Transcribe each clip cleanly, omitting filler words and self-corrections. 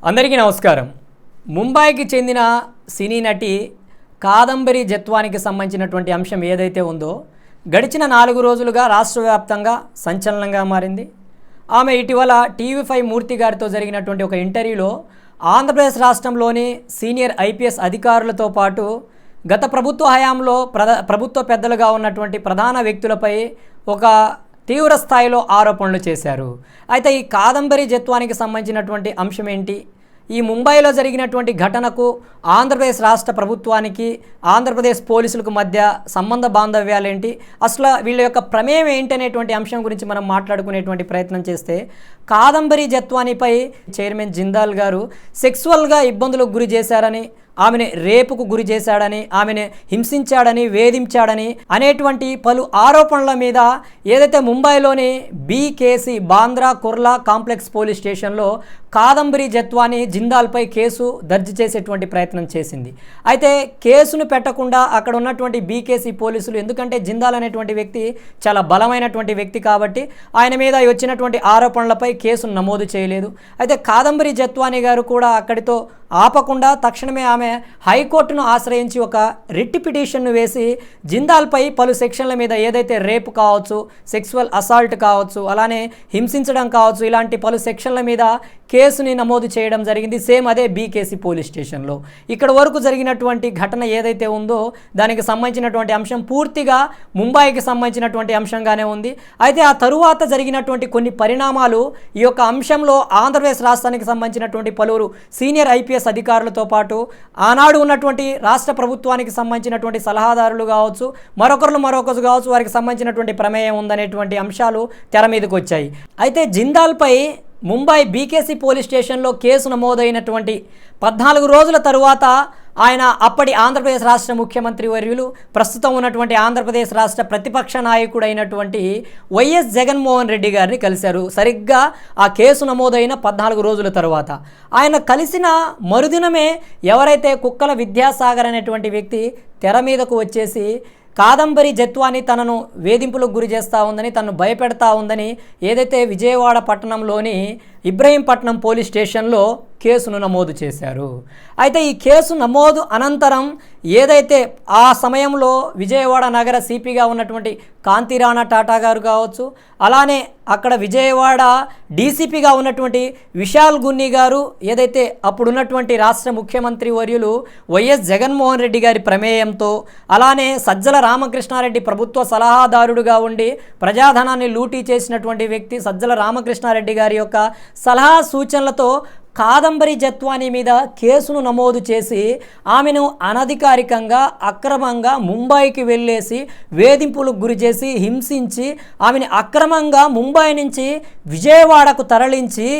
అందరికీ నమస్కారం. ముంబైకి చెందిన సినీ నటి కాదంబరి జత్వానికి సంబంధించినటువంటి అంశం ఏదైతే ఉందో గడిచిన 4 రోజులుగా రాష్ట్ర వ్యాప్తంగా సంచలనంగా మారింది. ఆమె ఇటీవల టీవీ5 మూర్తి గారితో జరిగినటువంటి ఒక ఇంటర్వ్యూలో ఆంధ్రప్రదేశ్ రాష్ట్రంలోని సీనియర్ ఐపీఎస్ అధికారులతో పాటు గత ప్రభుత్వ హయాంలో ప్రభుత్వ పెద్దలుగా ఉన్నటువంటి ప్రధాన వ్యక్తులపై ఒక తీవ్ర స్థాయిలో ఆరోపణలు చేశారు. అయితే ఈ కాదంబరి జత్వానికి సంబంధించినటువంటి అంశం ఏంటి, ఈ ముంబైలో జరిగినటువంటి ఘటనకు ఆంధ్రప్రదేశ్ రాష్ట్ర ప్రభుత్వానికి ఆంధ్రప్రదేశ్ పోలీసులకు మధ్య సంబంధ బాంధవ్యాలు ఏంటి, అసలు వీళ్ళ యొక్క ప్రమేయం ఏంటి అనేటువంటి అంశం గురించి మనం మాట్లాడుకునేటువంటి ప్రయత్నం చేస్తే, కాదంబరి జత్వానిపై చైర్మన్ జిందాల్ గారు సెక్సువల్గా ఇబ్బందులకు గురి చేశారని, ఆమెను రేపుకు గురి చేశాడని, ఆమెను హింసించాడని, వేధించాడని అనేటువంటి పలు ఆరోపణల మీద ఏదైతే ముంబైలోని BKC Bandra Kurla complex police స్టేషన్లో కాదంబరి జత్వాని జిందాల్పై కేసు దర్జీ చేసేటువంటి ప్రయత్నం చేసింది. అయితే కేసును పెట్టకుండా అక్కడ ఉన్నటువంటి బీకేసీ పోలీసులు, ఎందుకంటే జిందాల్ అనేటువంటి వ్యక్తి చాలా బలమైనటువంటి వ్యక్తి కాబట్టి ఆయన మీద వచ్చినటువంటి ఆరోపణలపై కేసును నమోదు చేయలేదు. అయితే కాదంబరి జత్వాని గారు కూడా అక్కడితో ఆపకుండా తక్షణమే ఆమె హైకోర్టును ఆశ్రయించి ఒక రిట్ పిటిషన్ను వేసి జిందాల్పై పలు సెక్షన్ల మీద ఏదైతే రేపు కావచ్చు, సెక్సువల్ అసాల్ట్ కావచ్చు, అలానే హింసించడం కావచ్చు, ఇలాంటి పలు సెక్షన్ల మీద కేసుని నమోదు చేయడం జరిగింది. సేమ్ అదే బీకేసీ పోలీస్ స్టేషన్లో. ఇక్కడ వరకు జరిగినటువంటి ఘటన ఏదైతే ఉందో దానికి సంబంధించినటువంటి అంశం పూర్తిగా ముంబైకి సంబంధించినటువంటి అంశంగానే ఉంది. అయితే ఆ తరువాత జరిగినటువంటి కొన్ని పరిణామాలు ఈ యొక్క అంశంలో ఆంధ్రప్రదేశ్ రాష్ట్రానికి సంబంధించినటువంటి పలువురు సీనియర్ ఐపీఎస్ అధికారులతో పాటు ఆనాడు ఉన్నటువంటి రాష్ట్ర ప్రభుత్వానికి సంబంధించినటువంటి సలహాదారులు కావచ్చు, మరొకరు కావచ్చు, వారికి సంబంధించినటువంటి ప్రమేయం ఉందనేటువంటి అంశాలు తెర మీదకి వచ్చాయి. అయితే జిందాల్పై ముంబై బీకేసీ పోలీస్ స్టేషన్లో కేసు నమోదైనటువంటి 14 రోజుల తరువాత ఆయన అప్పటి ఆంధ్రప్రదేశ్ రాష్ట్ర ముఖ్యమంత్రి వర్యులు, ప్రస్తుతం ఉన్నటువంటి ఆంధ్రప్రదేశ్ రాష్ట్ర ప్రతిపక్ష నాయకుడైనటువంటి వైఎస్ జగన్మోహన్ రెడ్డి గారిని కలిశారు. సరిగ్గా ఆ కేసు నమోదైన 14 రోజుల తరువాత ఆయన కలిసిన మరుదినమే ఎవరైతే కుక్కల విద్యాసాగర్ అనేటువంటి వ్యక్తి తెర మీదకు వచ్చేసి కాదంబరి జత్వాని తనను వేధింపులకు గురి చేస్తూ ఉందని, తనను భయపెడతా ఉందని ఏదైతే విజయవాడ పట్టణంలోని ఇబ్రహీంపట్నం పోలీస్ స్టేషన్లో కేసును నమోదు చేశారు. అయితే ఈ కేసు నమోదు అనంతరం ఏదైతే ఆ సమయంలో విజయవాడ నగర సిపిగా ఉన్నటువంటి కాంతిరాణా టాటా గారు కావచ్చు, అలానే అక్కడ విజయవాడ డీసీపీగా ఉన్నటువంటి విశాల్ గున్ని గారు, ఏదైతే అప్పుడున్నటువంటి రాష్ట్ర ముఖ్యమంత్రి వర్యులు వైఎస్ జగన్మోహన్ రెడ్డి గారి ప్రమేయంతో, అలానే సజ్జల రామకృష్ణారెడ్డి ప్రభుత్వ సలహాదారుడుగా ఉండి ప్రజాధనాన్ని లూటీ చేసినటువంటి వ్యక్తి సజ్జల రామకృష్ణారెడ్డి గారి యొక్క సలహా సూచనలతో కాదంబరి జత్వాని మీద కేసును నమోదు చేసి ఆమెను అనధికారికంగా అక్రమంగా ముంబైకి వెళ్ళేసి వేధింపులకు గురి చేసి హింసించి ఆమెను అక్రమంగా ముంబై నుంచి విజయవాడకు తరలించి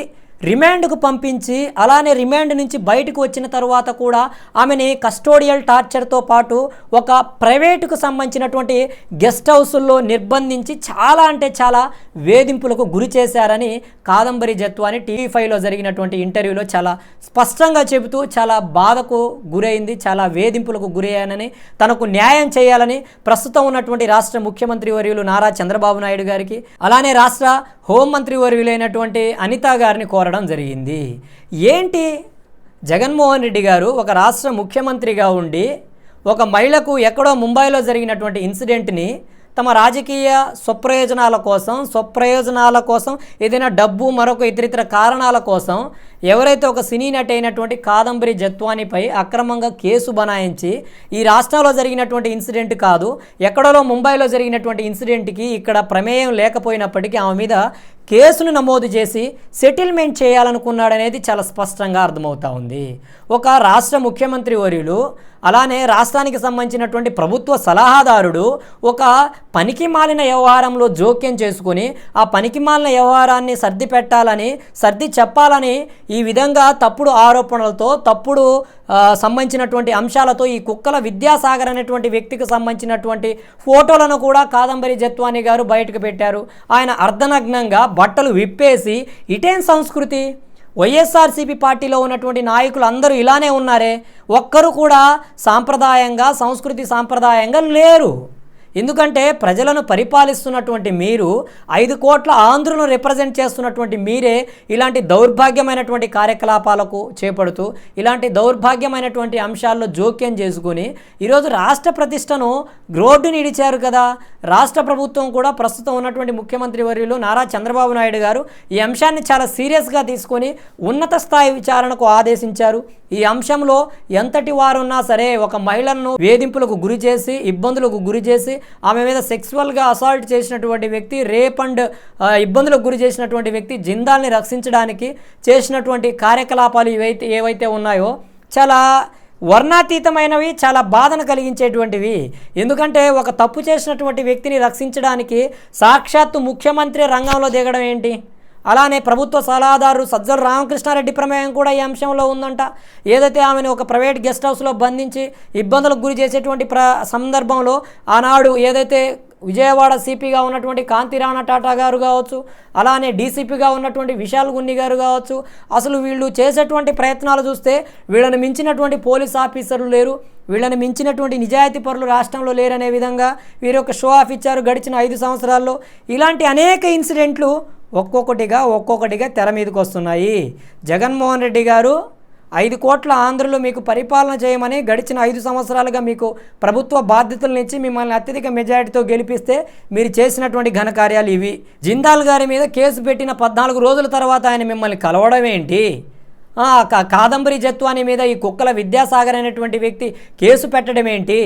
రిమాండ్కు పంపించి, అలానే రిమాండ్ నుంచి బయటకు వచ్చిన తర్వాత కూడా ఆమెని కస్టోడియల్ టార్చర్తో పాటు ఒక ప్రైవేటుకు సంబంధించినటువంటి గెస్ట్ హౌసుల్లో నిర్బంధించి చాలా అంటే చాలా వేధింపులకు గురి చేశారని కాదంబరి జత్వాని టీవీ5లో జరిగినటువంటి ఇంటర్వ్యూలో చాలా స్పష్టంగా చెబుతూ చాలా బాధకు గురైంది, చాలా వేధింపులకు గురయ్యానని, తనకు న్యాయం చేయాలని ప్రస్తుతం ఉన్నటువంటి రాష్ట్ర ముఖ్యమంత్రి వర్యులు నారా చంద్రబాబు నాయుడు గారికి, అలానే రాష్ట్ర హోంమంత్రి వర్యులైనటువంటి అనితా గారిని కోరడం జరిగింది. ఏంటి, జగన్మోహన్ రెడ్డి గారు ఒక రాష్ట్ర ముఖ్యమంత్రిగా ఉండి ఒక మహిళకు ఎక్కడో ముంబైలో జరిగినటువంటి ఇన్సిడెంట్ని తమ రాజకీయ స్వప్రయోజనాల కోసం ఏదైనా డబ్బు మరొక ఇతరితర కారణాల కోసం ఎవరైతే ఒక సినీ నటి అయినటువంటి కాదంబరి జత్వానిపై అక్రమంగా కేసు బనాయించి, ఈ రాష్ట్రంలో జరిగినటువంటి ఇన్సిడెంట్ కాదు, ఎక్కడో ముంబైలో జరిగినటువంటి ఇన్సిడెంట్కి ఇక్కడ ప్రమేయం లేకపోయినప్పటికీ ఆమె మీద కేసును నమోదు చేసి సెటిల్మెంట్ చేయాలనుకున్నాడనేది చాలా స్పష్టంగా అర్థమవుతా ఉంది. ఒక రాష్ట్ర ముఖ్యమంత్రి వర్యులు, అలానే రాష్ట్రానికి సంబంధించినటువంటి ప్రభుత్వ సలహాదారుడు ఒక పనికిమాలిన వ్యవహారంలో జోక్యం చేసుకుని ఆ పనికిమాలిన వ్యవహారాన్ని సర్ది చెప్పాలని ఈ విధంగా తప్పుడు ఆరోపణలతో, తప్పుడు సంబంధించినటువంటి అంశాలతో ఈ కుక్కల విద్యాసాగర్ అనేటువంటి వ్యక్తికి సంబంధించినటువంటి ఫోటోలను కూడా కాదంబరి జత్వాని గారు బయటకు పెట్టారు. ఆయన అర్ధనగ్నంగా బట్టలు విప్పేసి, ఇటేం సంస్కృతి? వైఎస్ఆర్సీపీ పార్టీలో ఉన్నటువంటి నాయకులు అందరూ ఇలానే ఉన్నారే, ఒక్కరు కూడా సాంప్రదాయంగా సంస్కృతి సాంప్రదాయంగా లేరు. ఎందుకంటే ప్రజలను పరిపాలిస్తున్నటువంటి మీరు 5 కోట్ల ఆంధ్రులను రిప్రజెంట్ చేస్తున్నటువంటి మీరే ఇలాంటి దౌర్భాగ్యమైనటువంటి కార్యకలాపాలకు చేపడుతూ ఇలాంటి దౌర్భాగ్యమైనటువంటి అంశాల్లో జోక్యం చేసుకుని ఈరోజు రాష్ట్ర ప్రతిష్టను రోడ్డుని ఇడిచారు కదా. రాష్ట్ర ప్రభుత్వం కూడా ప్రస్తుతం ఉన్నటువంటి ముఖ్యమంత్రి వర్యులు నారా చంద్రబాబు నాయుడు గారు ఈ అంశాన్ని చాలా సీరియస్గా తీసుకొని ఉన్నత స్థాయి విచారణకు ఆదేశించారు. ఈ అంశంలో ఎంతటి వారున్నా సరే ఒక మహిళలను వేధింపులకు గురి చేసి ఇబ్బందులకు గురి చేసి ఆమె మీద సెక్సువల్గా అసాల్ట్ చేసినటువంటి వ్యక్తి, రేప్ అండ్ ఇబ్బందులకు గురి చేసినటువంటి వ్యక్తి జిందాల్ని రక్షించడానికి చేసినటువంటి కార్యకలాపాలు ఏవైతే ఉన్నాయో చాలా వర్ణాతీతమైనవి, చాలా బాధను కలిగించేటువంటివి. ఎందుకంటే ఒక తప్పు చేసినటువంటి వ్యక్తిని రక్షించడానికి సాక్షాత్తు ముఖ్యమంత్రి రంగంలో దిగడం ఏంటి? అలానే ప్రభుత్వ సలహాదారు సజ్జల రామకృష్ణారెడ్డి ప్రమేయం కూడా ఈ అంశంలో ఉందంట. ఏదైతే ఆమెను ఒక ప్రైవేట్ గెస్ట్ హౌస్లో బంధించి ఇబ్బందులకు గురి చేసేటువంటి సందర్భంలో ఆనాడు ఏదైతే విజయవాడ సిపిగా ఉన్నటువంటి కాంతిరాణ టాటా గారు కావచ్చు, అలానే డీసీపీగా ఉన్నటువంటి విశాల్ గున్ని గారు కావచ్చు, అసలు వీళ్ళు చేసేటువంటి ప్రయత్నాలు చూస్తే వీళ్ళని మించినటువంటి పోలీస్ ఆఫీసర్లు లేరు, వీళ్ళని మించినటువంటి నిజాయితీ పరులు రాష్ట్రంలో లేరనే విధంగా వీరు ఒక షో ఆఫ్ ఇచ్చారు గడిచిన 5 సంవత్సరాల్లో. ఇలాంటి అనేక ఇన్సిడెంట్లు ఒక్కొక్కటిగా తెర మీదకి వస్తున్నాయి. జగన్మోహన్ రెడ్డి గారు 5 కోట్ల ఆంధ్రులు మీకు పరిపాలన చేయమని గడిచిన 5 సంవత్సరాలుగా మీకు ప్రభుత్వ బాధ్యతలను ఇచ్చి మిమ్మల్ని అత్యధిక మెజారిటీతో గెలిపిస్తే మీరు చేసినటువంటి ఘనకార్యాలు ఇవి. జిందాల్ గారి మీద కేసు పెట్టిన 14 రోజుల తర్వాత ఆయన మిమ్మల్ని కలవడం ఏంటి? కాదంబరి జత్వాని మీద ఈ కుక్కల విద్యాసాగర్ అనేటువంటి వ్యక్తి కేసు పెట్టడం ఏంటి?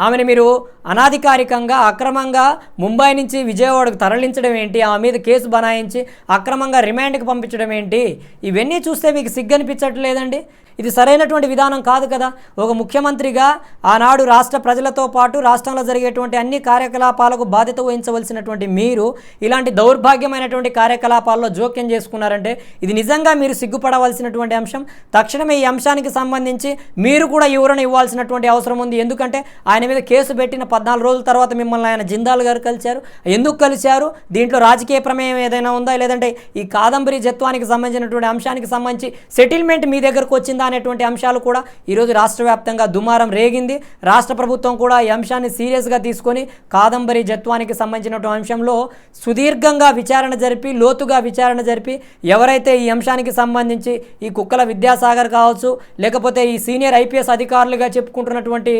ఆమెను మీరు అనాధికారికంగా అక్రమంగా ముంబై నుంచి విజయవాడకు తరలించడం ఏంటి? ఆమె మీద కేసు బనాయించి అక్రమంగా రిమాండ్కి పంపించడం ఏంటి? ఇవన్నీ చూస్తే మీకు సిగ్గనిపించట్లేదండి? ఇది సరైనటువంటి విధానం కాదు కదా. ఒక ముఖ్యమంత్రిగా ఆనాడు రాష్ట్ర ప్రజలతో పాటు రాష్ట్రంలో జరిగేటువంటి అన్ని కార్యకలాపాలకు బాధ్యత వహించవలసినటువంటి మీరు ఇలాంటి దౌర్భాగ్యమైనటువంటి కార్యకలాపాల్లో జోక్యం చేసుకున్నారంటే ఇది నిజంగా మీరు సిగ్గుపడవలసినటువంటి అంశం. తక్షణమే ఈ అంశానికి సంబంధించి మీరు కూడా వివరణ ఇవ్వాల్సినటువంటి అవసరం ఉంది. ఎందుకంటే ఆయన మీద కేసు పెట్టిన 14 రోజుల తర్వాత మిమ్మల్ని ఆయన జిందాల్ గారు కలిశారు. ఎందుకు కలిశారు? దీంట్లో రాజకీయ ప్రమేయం ఏదైనా ఉందా? లేదంటే ఈ కాదంబరి జత్వానికి సంబంధించినటువంటి అంశానికి సంబంధించి సెటిల్మెంట్ మీ దగ్గరకు వచ్చిందా అనేటువంటి అంశాలు కూడా ఈరోజు రాష్ట్ర వ్యాప్తంగా దుమారం రేగింది. రాష్ట్ర ప్రభుత్వం కూడా ఈ అంశాన్ని సీరియస్గా తీసుకొని కాదంబరి జత్వానికి సంబంధించినటువంటి అంశంలో సుదీర్ఘంగా విచారణ జరిపి లోతుగా విచారణ జరిపి ఎవరైతే ఈ అంశానికి సంబంధించి ఈ కుక్కల విద్యాసాగర్ కావచ్చు, లేకపోతే ఈ సీనియర్ ఐపీఎస్ అధికారులుగా చెప్పుకుంటున్నటువంటి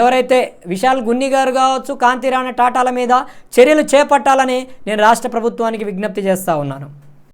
ఎవరైతే విశాల్ గున్ని గారు కావచ్చు, కాంతిరాణ టాటాల మీద చర్యలు చేపట్టాలని నేను రాష్ట్ర ప్రభుత్వానికి విజ్ఞప్తి చేస్తూ ఉన్నాను.